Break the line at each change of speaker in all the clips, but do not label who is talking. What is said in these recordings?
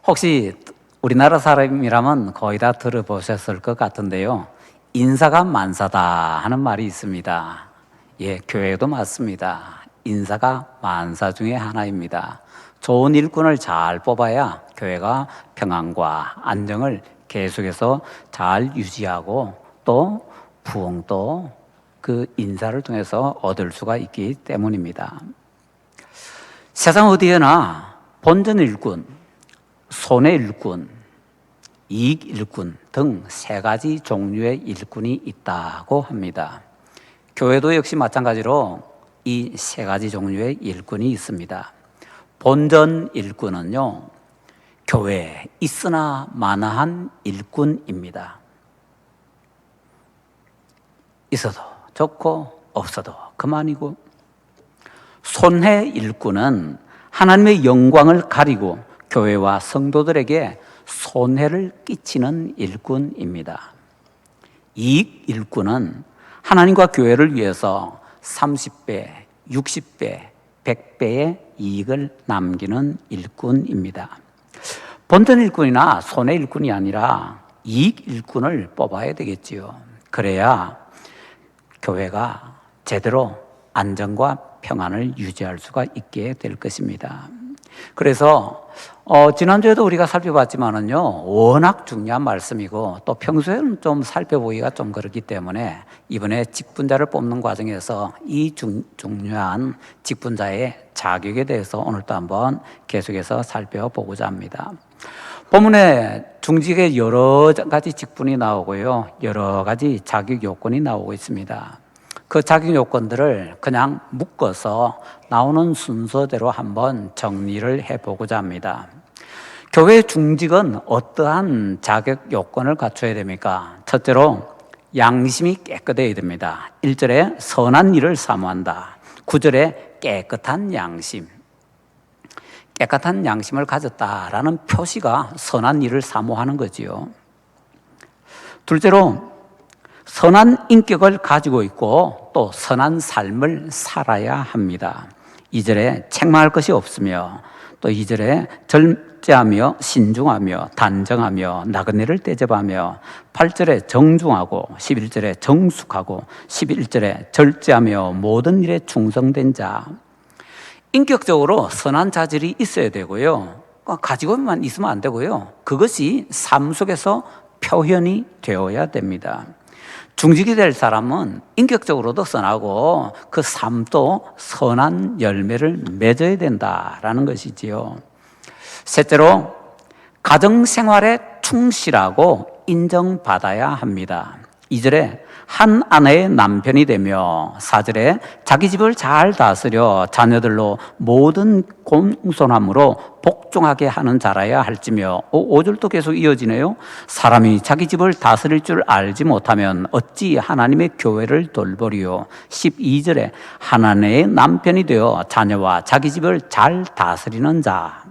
혹시 우리나라 사람이라면 거의 다 들어보셨을 것 같은데요. 인사가 만사다 하는 말이 있습니다. 예, 교회도 맞습니다. 인사가 만사 중에 하나입니다. 좋은 일꾼을 잘 뽑아야 교회가 평안과 안정을 계속해서 잘 유지하고 또 부흥도 그 인사를 통해서 얻을 수가 있기 때문입니다. 세상 어디에나 본전 일꾼, 손해 일꾼, 이익 일꾼 등 세 가지 종류의 일꾼이 있다고 합니다. 교회도 역시 마찬가지로 이 세 가지 종류의 일꾼이 있습니다. 본전 일꾼은요, 교회에 있으나 마나한 일꾼입니다. 있어도 좋고 없어도 그만이고, 손해 일꾼은 하나님의 영광을 가리고 교회와 성도들에게 손해를 끼치는 일꾼입니다. 이익 일꾼은 하나님과 교회를 위해서 30배, 60배, 100배의 이익을 남기는 일꾼입니다. 본전 일꾼이나 손해 일꾼이 아니라 이익 일꾼을 뽑아야 되겠지요. 그래야 교회가 제대로 안정과 평안을 유지할 수가 있게 될 것입니다. 그래서 지난주에도 우리가 살펴봤지만은요, 워낙 중요한 말씀이고 또 평소에는 좀 살펴보기가 좀 그렇기 때문에 이번에 직분자를 뽑는 과정에서 이 중요한 직분자의 자격에 대해서 오늘도 한번 계속해서 살펴보고자 합니다. 본문에 중직의 여러 가지 직분이 나오고요, 여러 가지 자격 요건이 나오고 있습니다. 그 자격 요건들을 그냥 묶어서 나오는 순서대로 한번 정리를 해보고자 합니다. 교회 중직은 어떠한 자격 요건을 갖춰야 됩니까? 첫째로 양심이 깨끗해야 됩니다. 1절에 선한 일을 사모한다. 9절에 깨끗한 양심. 깨끗한 양심을 가졌다라는 표시가 선한 일을 사모하는 거지요. 둘째로 선한 인격을 가지고 있고 또 선한 삶을 살아야 합니다. 2절에 책망할 것이 없으며 또 2절에 절제하며 신중하며 단정하며 나그네를 대접하며 8절에 정중하고 11절에 정숙하고 11절에 절제하며 모든 일에 충성된 자. 인격적으로 선한 자질이 있어야 되고요, 가지고만 있으면 안 되고요, 그것이 삶 속에서 표현이 되어야 됩니다. 중직이 될 사람은 인격적으로도 선하고 그 삶도 선한 열매를 맺어야 된다라는 것이지요. 셋째로 가정생활에 충실하고 인정받아야 합니다. 2절에 한 아내의 남편이 되며 4절에 자기 집을 잘 다스려 자녀들로 모든 공손함으로 복종하게 하는 자라야 할지며 5절도 계속 이어지네요. 사람이 자기 집을 다스릴 줄 알지 못하면 어찌 하나님의 교회를 돌보리요. 12절에 한 아내의 남편이 되어 자녀와 자기 집을 잘 다스리는 자.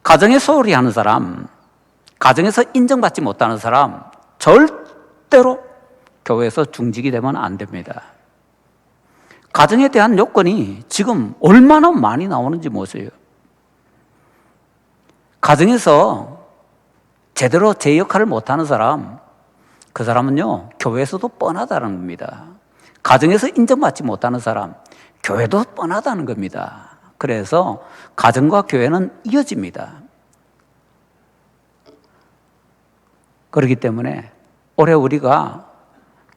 가정에 소홀히 하는 사람, 가정에서 인정받지 못하는 사람, 절대로 교회에서 중직이 되면 안 됩니다. 가정에 대한 요건이 지금 얼마나 많이 나오는지 보세요. 가정에서 제대로 제 역할을 못하는 사람, 그 사람은요, 교회에서도 뻔하다는 겁니다. 가정에서 인정받지 못하는 사람, 교회도 뻔하다는 겁니다. 그래서 가정과 교회는 이어집니다. 그렇기 때문에 올해 우리가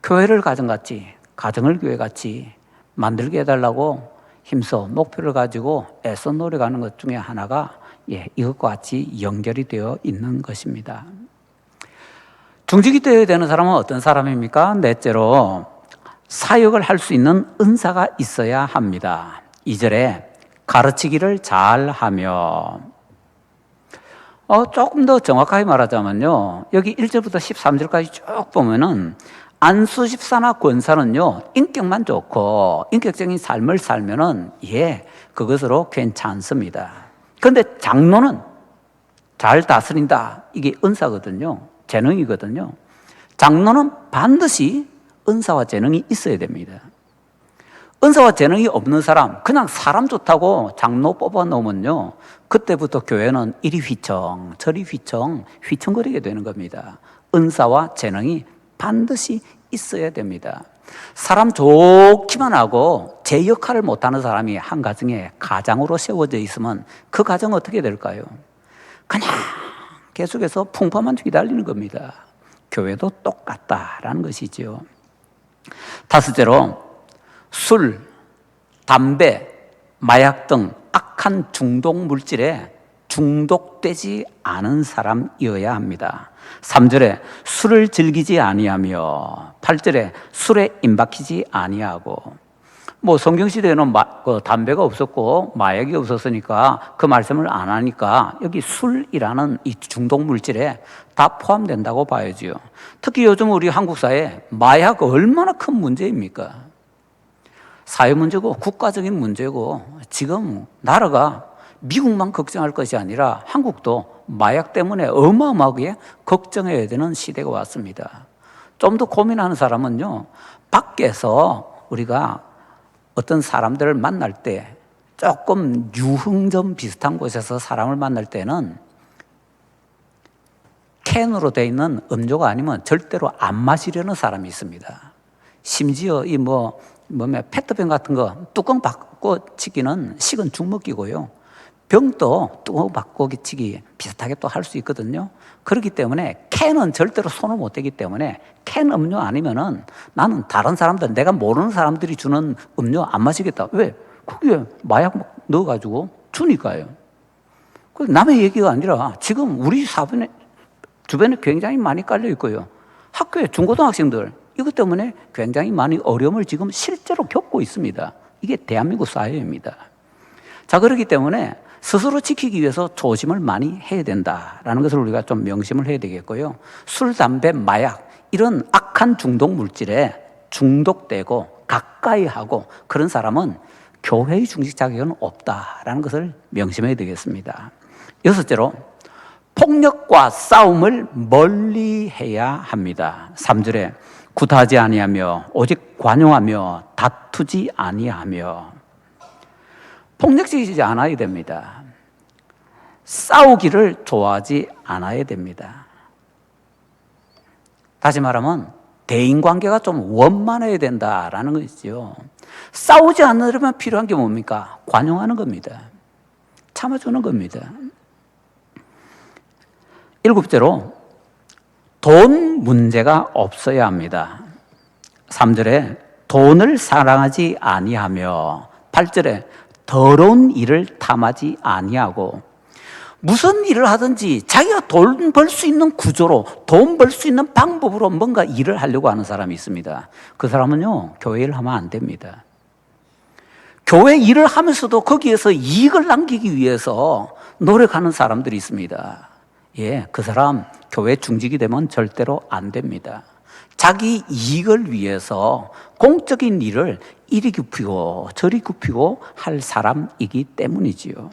교회를 가정같이, 가정을 교회같이 만들게 해달라고 힘써 목표를 가지고 애써 노력하는 것 중에 하나가 이것과 같이 연결이 되어 있는 것입니다. 중직이 되어야 되는 사람은 어떤 사람입니까? 넷째로 사역을 할 수 있는 은사가 있어야 합니다. 2절에 가르치기를 잘하며, 조금 더 정확하게 말하자면요, 여기 1절부터 13절까지 쭉 보면은 안수 집사나 권사는요, 인격만 좋고 인격적인 삶을 살면은 그것으로 괜찮습니다. 그런데 장로는 잘 다스린다, 이게 은사거든요, 재능이거든요. 장로는 반드시 은사와 재능이 있어야 됩니다. 은사와 재능이 없는 사람, 그냥 사람 좋다고 장로 뽑아 놓으면요, 그때부터 교회는 이리 휘청 저리 휘청거리게 되는 겁니다. 은사와 재능이 반드시 있어야 됩니다. 사람 좋기만 하고 제 역할을 못하는 사람이 한 가정에 가장으로 세워져 있으면 그 가정은 어떻게 될까요? 그냥 계속해서 풍파만 휘달리는 겁니다. 교회도 똑같다라는 것이죠. 다섯째로, 술, 담배, 마약 등 악한 중독 물질에 중독되지 않은 사람이어야 합니다. 3절에 술을 즐기지 아니하며, 8절에 술에 임박히지 아니하고. 성경시대에는 담배가 없었고 마약이 없었으니까 그 말씀을 안 하니까 여기 술이라는 이 중독 물질에 다 포함된다고 봐야지요. 특히 요즘 우리 한국 사회에 마약 얼마나 큰 문제입니까? 사회 문제고 국가적인 문제고, 지금 나라가 미국만 걱정할 것이 아니라 한국도 마약 때문에 어마어마하게 걱정해야 되는 시대가 왔습니다. 좀 더 고민하는 사람은요, 밖에서 우리가 어떤 사람들을 만날 때 조금 유흥점 비슷한 곳에서 사람을 만날 때는 캔으로 되어 있는 음료가 아니면 절대로 안 마시려는 사람이 있습니다. 심지어 페트병 같은 거 뚜껑 바꿔치기는 식은 죽 먹기고요. 병도 뚜껑 바꿔치기 비슷하게 또 할 수 있거든요. 그렇기 때문에 캔은 절대로 손을 못 대기 때문에 캔 음료 아니면은 나는 다른 사람들, 내가 모르는 사람들이 주는 음료 안 마시겠다. 왜? 거기에 마약 넣어가지고 주니까요. 남의 얘기가 아니라 지금 우리 주변에 굉장히 많이 깔려 있고요. 학교에 중고등학생들 이것 때문에 굉장히 많이 어려움을 지금 실제로 겪고 있습니다. 이게 대한민국 사회입니다. 자, 그렇기 때문에 스스로 지키기 위해서 조심을 많이 해야 된다라는 것을 우리가 좀 명심을 해야 되겠고요. 술, 담배, 마약 이런 악한 중독 물질에 중독되고 가까이 하고 그런 사람은 교회의 중직 자격은 없다라는 것을 명심해야 되겠습니다. 여섯째로, 폭력과 싸움을 멀리해야 합니다. 3절에 구타하지 아니하며 오직 관용하며 다투지 아니하며. 폭력적이지 않아야 됩니다. 싸우기를 좋아하지 않아야 됩니다. 다시 말하면 대인관계가 좀 원만해야 된다라는 것이죠. 싸우지 않으려면 필요한 게 뭡니까? 관용하는 겁니다. 참아주는 겁니다. 7째로, 돈 문제가 없어야 합니다. 3절에 돈을 사랑하지 아니하며, 8절에 더러운 일을 탐하지 아니하고. 무슨 일을 하든지 자기가 돈 벌 수 있는 구조로, 돈 벌 수 있는 방법으로 뭔가 일을 하려고 하는 사람이 있습니다. 그 사람은요, 교회 일을 하면 안 됩니다. 교회 일을 하면서도 거기에서 이익을 남기기 위해서 노력하는 사람들이 있습니다. 그 사람 교회 중직이 되면 절대로 안 됩니다. 자기 이익을 위해서 공적인 일을 이리 굽히고 저리 굽히고 할 사람이기 때문이지요.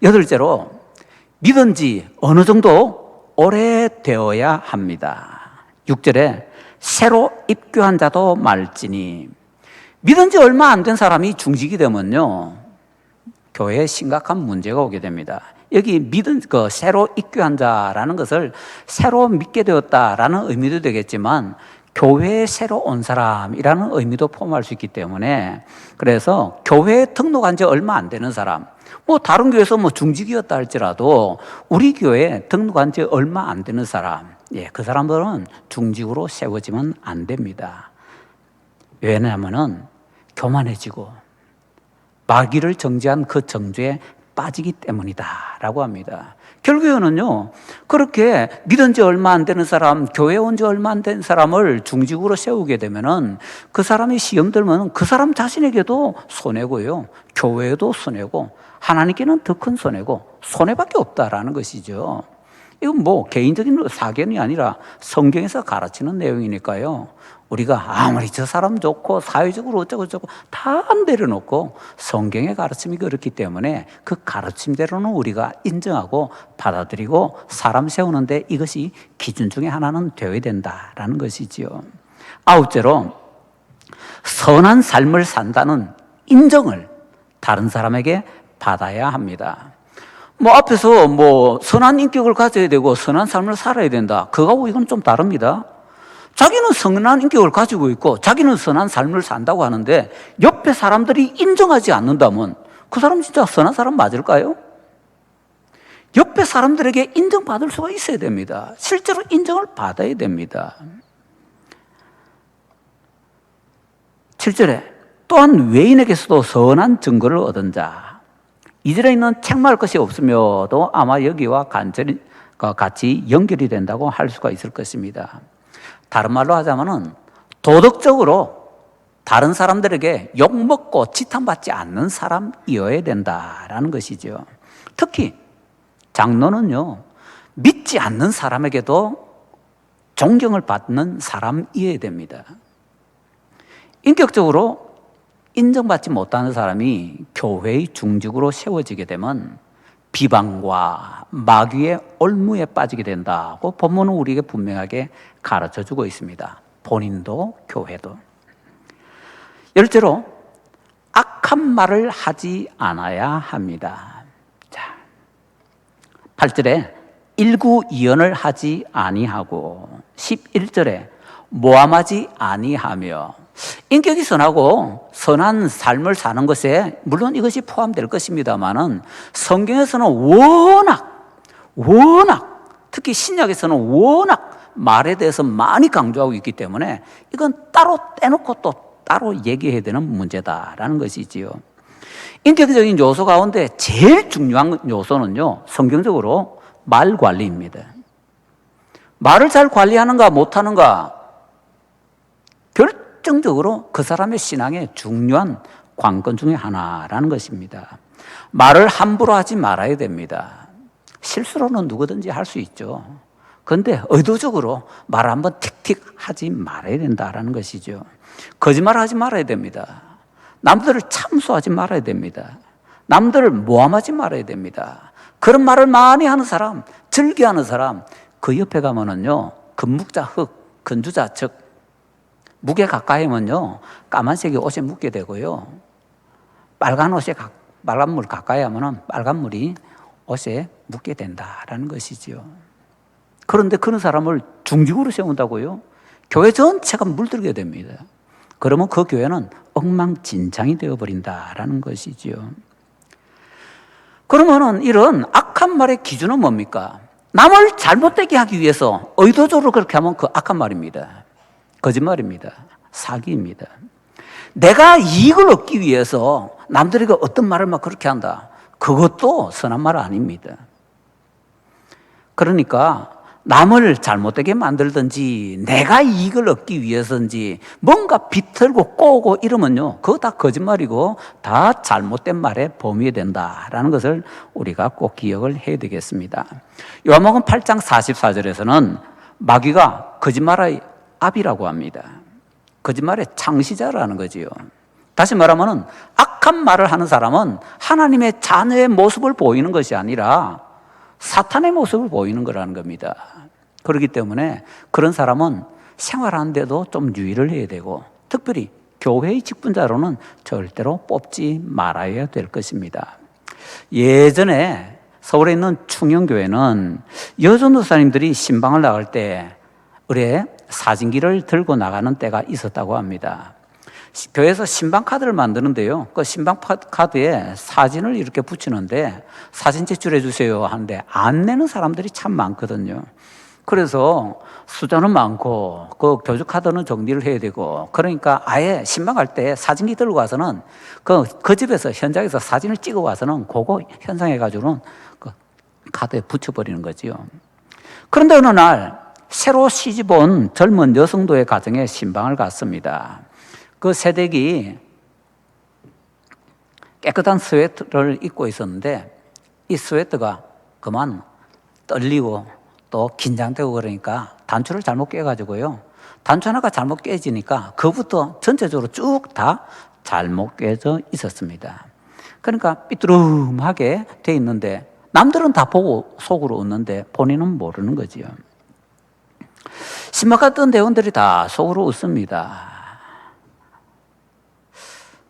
8째로, 믿은 지 어느 정도 오래되어야 합니다. 6절에 새로 입교한 자도 말지니. 믿은 지 얼마 안 된 사람이 중직이 되면요, 교회에 심각한 문제가 오게 됩니다. 여기 새로 입교한 자라는 것을 새로 믿게 되었다라는 의미도 되겠지만 교회에 새로 온 사람이라는 의미도 포함할 수 있기 때문에, 그래서 교회에 등록한 지 얼마 안 되는 사람, 다른 교회에서 중직이었다 할지라도 우리 교회에 등록한 지 얼마 안 되는 사람, 그 사람들은 중직으로 세워지면 안 됩니다. 왜냐하면은 교만해지고 마귀를 정죄한 그 정죄에 빠지기 때문이다라고 합니다. 결국에는요, 그렇게 믿은 지 얼마 안 되는 사람, 교회 온 지 얼마 안 된 사람을 중직으로 세우게 되면은 그 사람이 시험 들면 그 사람 자신에게도 손해고요, 교회에도 손해고, 하나님께는 더 큰 손해고 손해밖에 없다라는 것이죠. 이건 개인적인 사견이 아니라 성경에서 가르치는 내용이니까요. 우리가 아무리 저 사람 좋고 사회적으로 어쩌고 다 내려놓고 성경의 가르침이 그렇기 때문에 그 가르침대로는 우리가 인정하고 받아들이고 사람 세우는데 이것이 기준 중에 하나는 되어야 된다라는 것이지요. 9제로, 선한 삶을 산다는 인정을 다른 사람에게 받아야 합니다. 앞에서 선한 인격을 가져야 되고 선한 삶을 살아야 된다. 그거하고 이건 좀 다릅니다. 자기는 선한 인격을 가지고 있고 자기는 선한 삶을 산다고 하는데 옆에 사람들이 인정하지 않는다면 그 사람 진짜 선한 사람 맞을까요? 옆에 사람들에게 인정받을 수가 있어야 됩니다. 실제로 인정을 받아야 됩니다. 7절에 또한 외인에게서도 선한 증거를 얻은 자. 2절에 있는 책망할 것이 없으며도 아마 여기와 간절히 같이 연결이 된다고 할 수가 있을 것입니다. 다른 말로 하자면은 도덕적으로 다른 사람들에게 욕먹고 지탄받지 않는 사람이어야 된다라는 것이죠. 특히 장로는요, 믿지 않는 사람에게도 존경을 받는 사람이어야 됩니다. 인격적으로 인정받지 못하는 사람이 교회의 중직으로 세워지게 되면 비방과 마귀의 올무에 빠지게 된다고 본문은 우리에게 분명하게 가르쳐주고 있습니다. 본인도 교회도. 열째로 악한 말을 하지 않아야 합니다. 자, 8절에 일구이연을 하지 아니하고 11절에 모함하지 아니하며. 인격이 선하고 선한 삶을 사는 것에 물론 이것이 포함될 것입니다만은 성경에서는 워낙 특히 신약에서는 워낙 말에 대해서 많이 강조하고 있기 때문에 이건 따로 떼놓고 또 따로 얘기해야 되는 문제다라는 것이지요. 인격적인 요소 가운데 제일 중요한 요소는요, 성경적으로 말 관리입니다. 말을 잘 관리하는가 못하는가 결정적으로 그 사람의 신앙의 중요한 관건 중에 하나라는 것입니다. 말을 함부로 하지 말아야 됩니다. 실수로는 누구든지 할 수 있죠. 그런데 의도적으로 말 한번 틱틱 하지 말아야 된다라는 것이죠. 거짓말 하지 말아야 됩니다. 남들을 참소하지 말아야 됩니다. 남들을 모함하지 말아야 됩니다. 그런 말을 많이 하는 사람, 즐겨하는 사람, 그 옆에 가면은요, 금묵자 흙, 건주자 즉, 묵에 가까이 하면요, 까만색이 옷에 묻게 되고요, 빨간 물 가까이 하면은 빨간 물이 옷에 묻게 된다라는 것이지요. 그런데 그런 사람을 중직으로 세운다고요? 교회 전체가 물들게 됩니다. 그러면 그 교회는 엉망진창이 되어버린다라는 것이지요. 그러면은 이런 악한 말의 기준은 뭡니까? 남을 잘못되게 하기 위해서 의도적으로 그렇게 하면 그 악한 말입니다. 거짓말입니다. 사기입니다. 내가 이익을 얻기 위해서 남들에게 어떤 말을 막 그렇게 한다. 그것도 선한 말 아닙니다. 그러니까 남을 잘못되게 만들든지 내가 이익을 얻기 위해서인지 뭔가 비틀고 꼬고 이러면요, 그거 다 거짓말이고 다 잘못된 말의 범위에 된다라는 것을 우리가 꼭 기억을 해야 되겠습니다. 요한복음 8장 44절에서는 마귀가 거짓말의 압이라고 합니다. 거짓말의 창시자라는 거지요. 다시 말하면 악한 말을 하는 사람은 하나님의 자녀의 모습을 보이는 것이 아니라 사탄의 모습을 보이는 거라는 겁니다. 그렇기 때문에 그런 사람은 생활하는데도 좀 유의를 해야 되고 특별히 교회의 직분자로는 절대로 뽑지 말아야 될 것입니다. 예전에 서울에 있는 충영교회는 여전도사님들이 신방을 나갈 때 의뢰 사진기를 들고 나가는 때가 있었다고 합니다. 교회에서 신방 카드를 만드는데요, 그 신방 카드에 사진을 이렇게 붙이는데 사진 제출해 주세요 하는데 안 내는 사람들이 참 많거든요. 그래서 숫자는 많고 그 교주 카드는 정리를 해야 되고, 그러니까 아예 신방 갈 때 사진기 들고 가서는 그 집에서 현장에서 사진을 찍어 와서는 그거 현상해 가지고는 그 카드에 붙여버리는 거지요. 그런데 어느 날 새로 시집 온 젊은 여성도의 가정에 신방을 갔습니다. 그 새댁이 깨끗한 스웨터를 입고 있었는데 이 스웨터가 그만 떨리고 또 긴장되고 그러니까 단추를 잘못 깨가지고요, 단추 하나가 잘못 깨지니까 그부터 전체적으로 쭉 다 잘못 깨져 있었습니다. 그러니까 삐뚤음하게 돼 있는데 남들은 다 보고 속으로 웃는데 본인은 모르는 거지요. 신방 갔던 대원들이 다 속으로 웃습니다.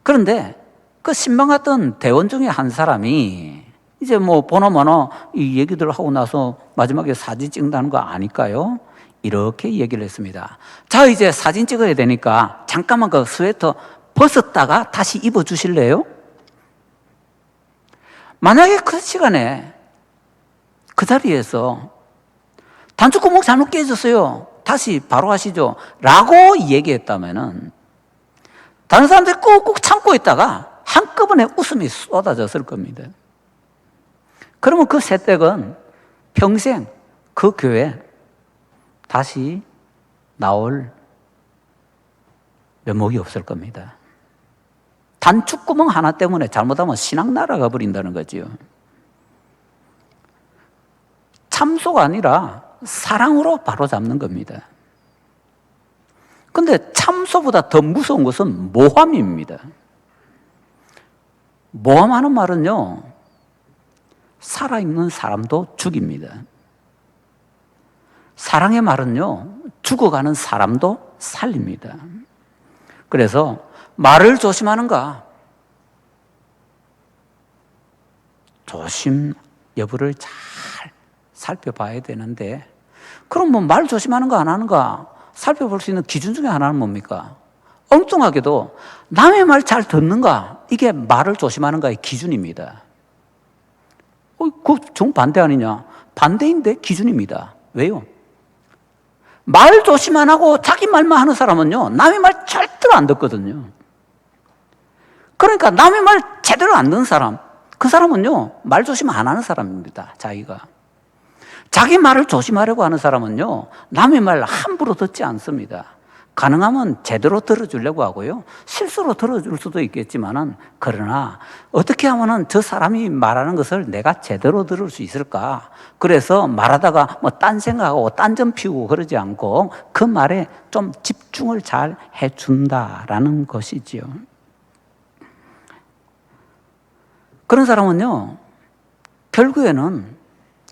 그런데 그 신방했던 대원 중에 한 사람이 이제 뭐 보나마나 이 얘기들을 하고 나서 마지막에 사진 찍는다는 거 아닐까요? 이렇게 얘기를 했습니다. 자, 이제 사진 찍어야 되니까 잠깐만 그 스웨터 벗었다가 다시 입어 주실래요? 만약에 그 시간에 그 자리에서 단추구멍 잘못 깨졌어요. 다시 바로 하시죠. 라고 얘기했다면은 다른 사람들이 꾹꾹 참고 있다가 한꺼번에 웃음이 쏟아졌을 겁니다. 그러면 그 새댁은 평생 그 교회 다시 나올 면목이 없을 겁니다. 단축구멍 하나 때문에 잘못하면 신앙 날아가 버린다는 거지요. 참소가 아니라 사랑으로 바로잡는 겁니다. 그런데 참소보다 더 무서운 것은 모함입니다. 모함하는 말은요, 살아있는 사람도 죽입니다. 사랑의 말은요, 죽어가는 사람도 살립니다. 그래서 말을 조심하는가? 조심 여부를 잘 살펴봐야 되는데, 그럼 뭐 말 조심하는가 안 하는가 살펴볼 수 있는 기준 중에 하나는 뭡니까? 엉뚱하게도 남의 말 잘 듣는가? 이게 말을 조심하는가의 기준입니다. 그거 정반대 아니냐? 반대인데 기준입니다. 왜요? 말 조심 안 하고 자기 말만 하는 사람은요, 남의 말 절대로 안 듣거든요. 그러니까 남의 말 제대로 안 듣는 사람, 그 사람은요, 말 조심 안 하는 사람입니다. 자기가. 자기 말을 조심하려고 하는 사람은요, 남의 말 함부로 듣지 않습니다. 가능하면 제대로 들어주려고 하고요, 실수로 들어줄 수도 있겠지만은, 그러나 어떻게 하면은 저 사람이 말하는 것을 내가 제대로 들을 수 있을까? 그래서 말하다가 뭐 딴 생각하고 딴점 피우고 그러지 않고 그 말에 좀 집중을 잘 해준다라는 것이지요. 그런 사람은요, 결국에는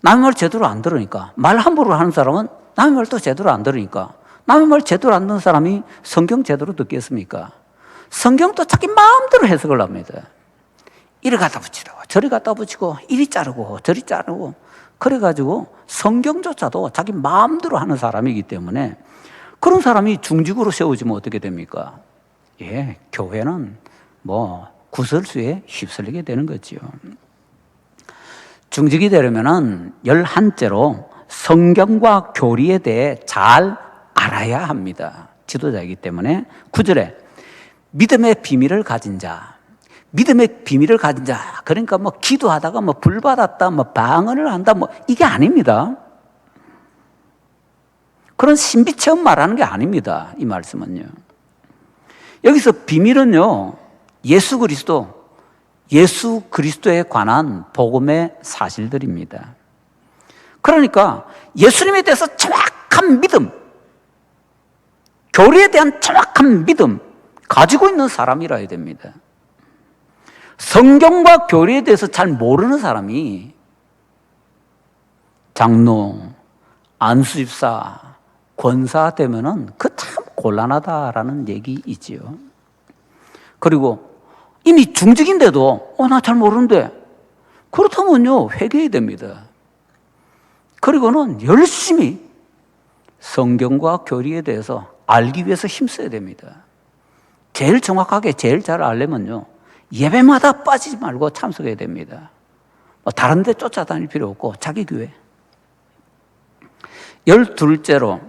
남의 말 제대로 안 들으니까, 말 함부로 하는 사람은 남의 말도 제대로 안 들으니까, 남의 말 제대로 안 듣는 사람이 성경 제대로 듣겠습니까? 성경도 자기 마음대로 해석을 합니다. 이리 갖다 붙이고 저리 갖다 붙이고 이리 자르고 저리 자르고, 그래가지고 성경조차도 자기 마음대로 하는 사람이기 때문에 그런 사람이 중직으로 세워지면 어떻게 됩니까? 예, 교회는 뭐 구설수에 휩쓸리게 되는 거지요. 중직이 되려면은 11제로 성경과 교리에 대해 잘 알아야 합니다. 지도자이기 때문에 9절에 믿음의 비밀을 가진 자, 믿음의 비밀을 가진 자, 그러니까 뭐 기도하다가 뭐 불 받았다, 뭐 방언을 한다, 뭐 이게 아닙니다. 그런 신비 체험 말하는 게 아닙니다. 이 말씀은요. 여기서 비밀은요, 예수 그리스도에 관한 복음의 사실들입니다. 그러니까 예수님에 대해서 정확한 믿음, 교리에 대한 정확한 믿음 가지고 있는 사람이라야 됩니다. 성경과 교리에 대해서 잘 모르는 사람이 장로, 안수집사, 권사 되면은 그 참 곤란하다라는 얘기이지요. 그리고 이미 중직인데도 나 잘 모르는데, 그렇다면요, 회개해야 됩니다. 그리고는 열심히 성경과 교리에 대해서 알기 위해서 힘써야 됩니다. 제일 정확하게 제일 잘 알려면요, 예배마다 빠지지 말고 참석해야 됩니다. 다른 데 쫓아다닐 필요 없고 자기 교회. 12제로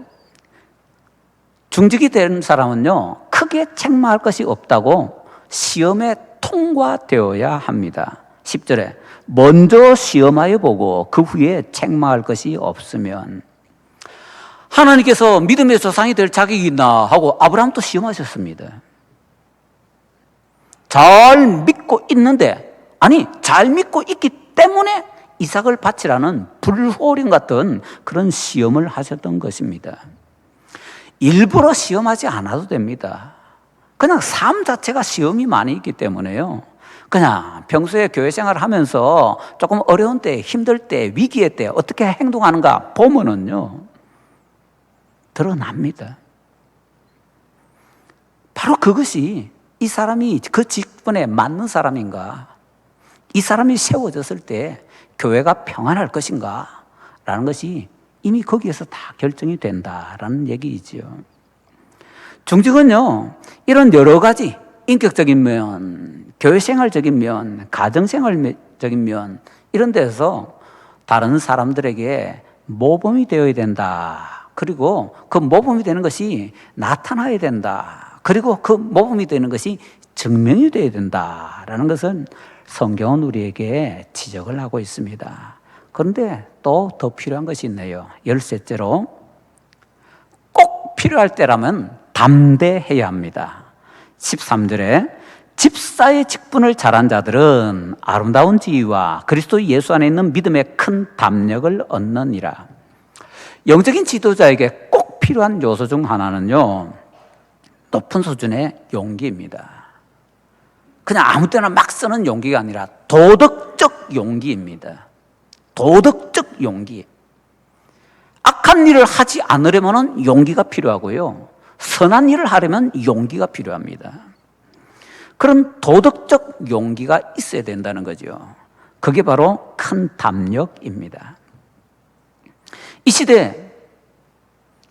중직이 된 사람은요, 크게 책망할 것이 없다고 시험에 통과되어야 합니다. 10절에 먼저 시험하여 보고 그 후에 책망할 것이 없으면, 하나님께서 믿음의 조상이 될 자격이 있나 하고 아브라함도 시험하셨습니다. 잘 믿고 있는데, 아니 잘 믿고 있기 때문에 이삭을 바치라는 불호령 같은 그런 시험을 하셨던 것입니다. 일부러 시험하지 않아도 됩니다. 그냥 삶 자체가 시험이 많이 있기 때문에요, 그냥 평소에 교회 생활을 하면서 조금 어려운 때, 힘들 때, 위기의 때 어떻게 행동하는가 보면은요, 드러납니다. 바로 그것이 이 사람이 그 직분에 맞는 사람인가? 이 사람이 세워졌을 때 교회가 평안할 것인가? 라는 것이 이미 거기에서 다 결정이 된다라는 얘기이지요. 중직은요, 이런 여러 가지 인격적인 면, 교회생활적인 면, 가정생활적인 면, 이런 데서 다른 사람들에게 모범이 되어야 된다. 그리고 그 모범이 되는 것이 나타나야 된다. 그리고 그 모범이 되는 것이 증명이 되어야 된다라는 것은 성경은 우리에게 지적을 하고 있습니다. 그런데 또 더 필요한 것이 있네요. 열셋째로, 꼭 필요할 때라면 담대해야 합니다. 13절에 집사의 직분을 잘한 자들은 아름다운 지위와 그리스도 예수 안에 있는 믿음의 큰 담력을 얻느니라. 영적인 지도자에게 꼭 필요한 요소 중 하나는요, 높은 수준의 용기입니다. 그냥 아무 때나 막 쓰는 용기가 아니라 도덕적 용기입니다. 도덕적 용기. 악한 일을 하지 않으려면 용기가 필요하고요, 선한 일을 하려면 용기가 필요합니다. 그런 도덕적 용기가 있어야 된다는 거죠. 그게 바로 큰 담력입니다. 이 시대에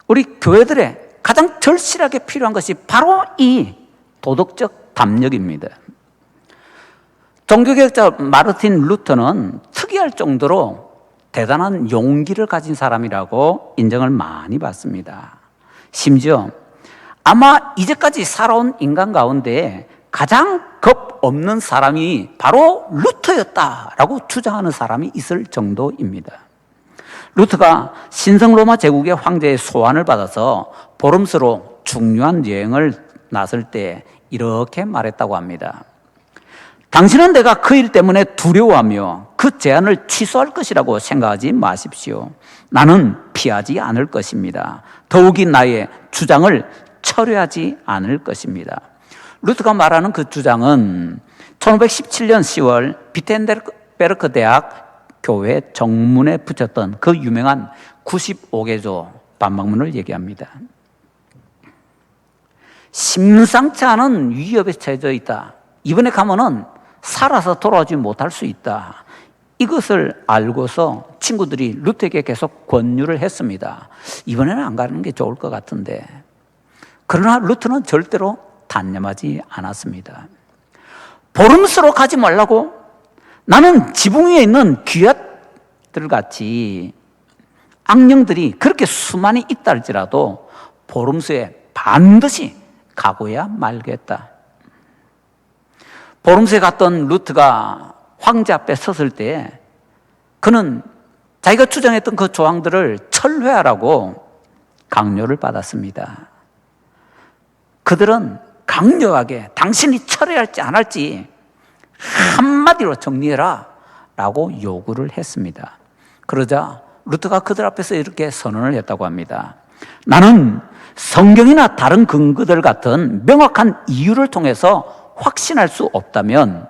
우리 교회들의 가장 절실하게 필요한 것이 바로 이 도덕적 담력입니다. 종교개혁자 마르틴 루터는 특이할 정도로 대단한 용기를 가진 사람이라고 인정을 많이 받습니다. 심지어 아마 이제까지 살아온 인간 가운데 가장 겁 없는 사람이 바로 루터였다라고 주장하는 사람이 있을 정도입니다. 루터가 신성 로마 제국의 황제의 소환을 받아서 보름스로 중요한 여행을 나설 때 이렇게 말했다고 합니다. 당신은 내가 그 일 때문에 두려워하며 그 제안을 취소할 것이라고 생각하지 마십시오. 나는 피하지 않을 것입니다. 더욱이 나의 주장을 철회하지 않을 것입니다. 루터가 말하는 그 주장은 1517년 10월 비텐베르크 대학 교회 정문에 붙였던 그 유명한 95개조 반박문을 얘기합니다. 심상치 않은 위협에 처해져 있다. 이번에 가면은 살아서 돌아오지 못할 수 있다. 이것을 알고서 친구들이 루터에게 계속 권유를 했습니다. 이번에는 안 가는 게 좋을 것 같은데. 그러나 루터는 절대로 단념하지 않았습니다. 보름스로 가지 말라고? 나는 지붕 위에 있는 귀앗들 같이 악령들이 그렇게 수많이 있다 할지라도 보름수에 반드시 가고야 말겠다. 보름수에 갔던 루트가 황제 앞에 섰을 때 그는 자기가 주장했던 그 조항들을 철회하라고 강요를 받았습니다. 그들은 강력하게 당신이 철회할지 안 할지 한마디로 정리해라 라고 요구를 했습니다. 그러자 루터가 그들 앞에서 이렇게 선언을 했다고 합니다. 나는 성경이나 다른 근거들 같은 명확한 이유를 통해서 확신할 수 없다면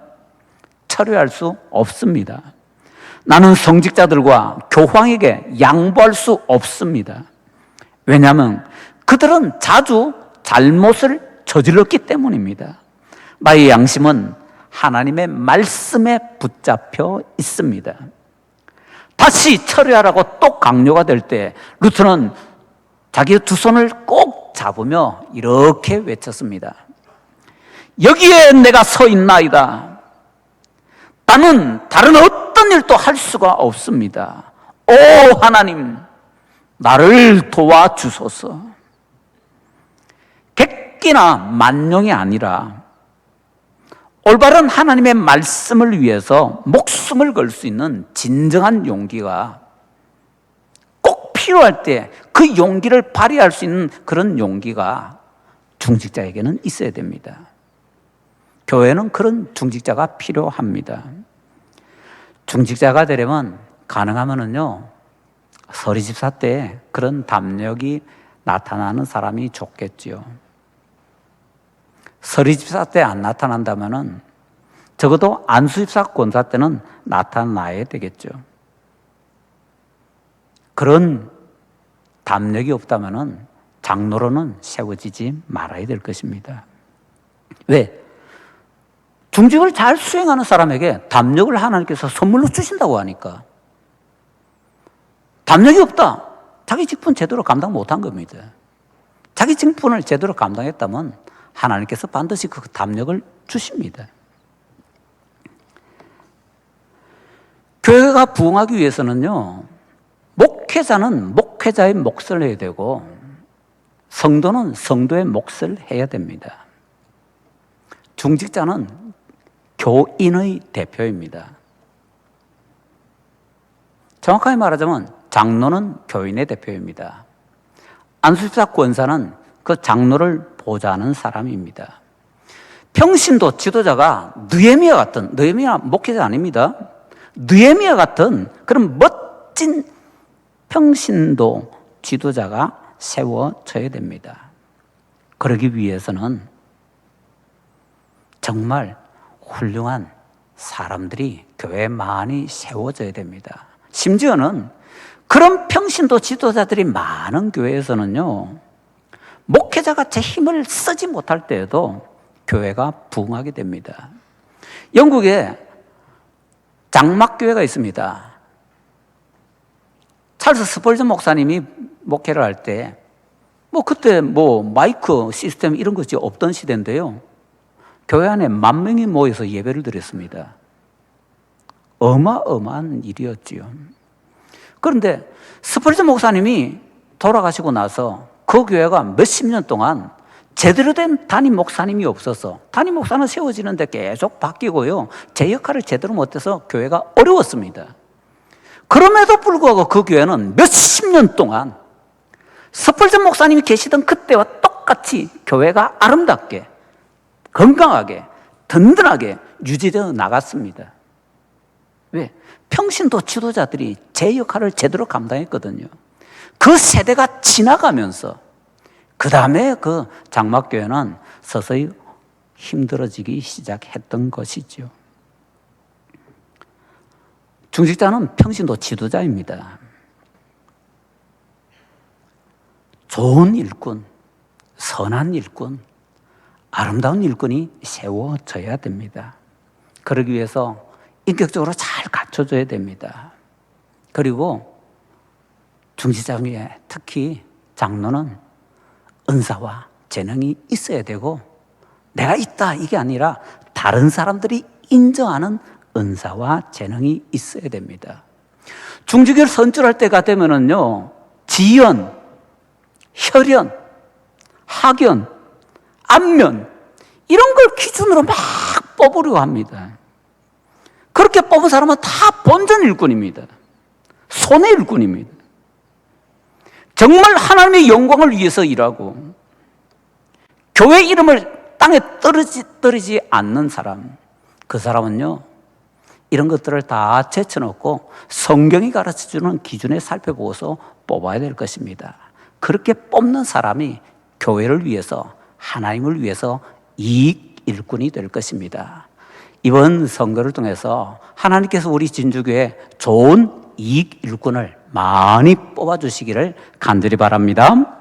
철회할 수 없습니다. 나는 성직자들과 교황에게 양보할 수 없습니다. 왜냐하면 그들은 자주 잘못을 저질렀기 때문입니다. 나의 양심은 하나님의 말씀에 붙잡혀 있습니다. 다시 철회하라고 또 강요가 될 때 루터는 자기의 두 손을 꼭 잡으며 이렇게 외쳤습니다. 여기에 내가 서 있나이다. 나는 다른 어떤 일도 할 수가 없습니다. 오 하나님, 나를 도와주소서. 객기나 만용이 아니라 올바른 하나님의 말씀을 위해서 목숨을 걸 수 있는 진정한 용기가 꼭 필요할 때 그 용기를 발휘할 수 있는 그런 용기가 중직자에게는 있어야 됩니다. 교회는 그런 중직자가 필요합니다. 중직자가 되려면 가능하면은요, 서리집사 때 그런 담력이 나타나는 사람이 좋겠지요. 서리집사 때 안 나타난다면은 적어도 안수집사 권사 때는 나타나야 되겠죠. 그런 담력이 없다면은 장로로는 세워지지 말아야 될 것입니다. 왜? 중직을 잘 수행하는 사람에게 담력을 하나님께서 선물로 주신다고 하니까 담력이 없다. 자기 직분 제대로 감당 못한 겁니다. 자기 직분을 제대로 감당했다면 하나님께서 반드시 그 담력을 주십니다. 교회가 부흥하기 위해서는요, 목회자는 목회자의 몫을 해야 되고 성도는 성도의 몫을 해야 됩니다. 중직자는 교인의 대표입니다. 정확하게 말하자면 장로는 교인의 대표입니다. 안수집사 권사는 그 장로를 보좌하는 사람입니다. 평신도 지도자가 느헤미야 같은, 느헤미야 목회자 아닙니다. 느헤미야 같은 그런 멋진 평신도 지도자가 세워져야 됩니다. 그러기 위해서는 정말 훌륭한 사람들이 교회에 많이 세워져야 됩니다. 심지어는 그런 평신도 지도자들이 많은 교회에서는요, 목회자가 제 힘을 쓰지 못할 때에도 교회가 부흥하게 됩니다. 영국에 장막교회가 있습니다. 찰스 스펄전 목사님이 목회를 할 때, 그때 마이크 시스템 이런 것이 없던 시대인데요. 교회 안에 10,000명이 모여서 예배를 드렸습니다. 어마어마한 일이었지요. 그런데 스펄전 목사님이 돌아가시고 나서 그 교회가 몇십 년 동안 제대로 된 담임 목사님이 없어서 담임 목사는 세워지는데 계속 바뀌고요. 제 역할을 제대로 못해서 교회가 어려웠습니다. 그럼에도 불구하고 그 교회는 몇십 년 동안 스펄전 목사님이 계시던 그때와 똑같이 교회가 아름답게, 건강하게, 든든하게 유지되어 나갔습니다. 왜? 평신도 지도자들이 제 역할을 제대로 감당했거든요. 그 세대가 지나가면서 그 다음에 그 장막교회는 서서히 힘들어지기 시작했던 것이죠. 중직자는 평신도 지도자입니다. 좋은 일꾼, 선한 일꾼, 아름다운 일꾼이 세워져야 됩니다. 그러기 위해서 인격적으로 잘 갖춰줘야 됩니다. 그리고 중직자 중에 특히 장로는 은사와 재능이 있어야 되고, 내가 있다 이게 아니라 다른 사람들이 인정하는 은사와 재능이 있어야 됩니다. 중직을 선출할 때가 되면은요, 지연, 혈연, 학연, 안면 이런 걸 기준으로 막 뽑으려고 합니다. 그렇게 뽑은 사람은 다 본전 일꾼입니다. 손해 일꾼입니다. 정말 하나님의 영광을 위해서 일하고 교회 이름을 땅에 떨어지지 않는 사람, 그 사람은요, 이런 것들을 다 제쳐놓고 성경이 가르쳐주는 기준에 살펴보고서 뽑아야 될 것입니다. 그렇게 뽑는 사람이 교회를 위해서, 하나님을 위해서 이익 일꾼이 될 것입니다. 이번 선거를 통해서 하나님께서 우리 진주교회 좋은 이익 일꾼을 많이 뽑아주시기를 간절히 바랍니다.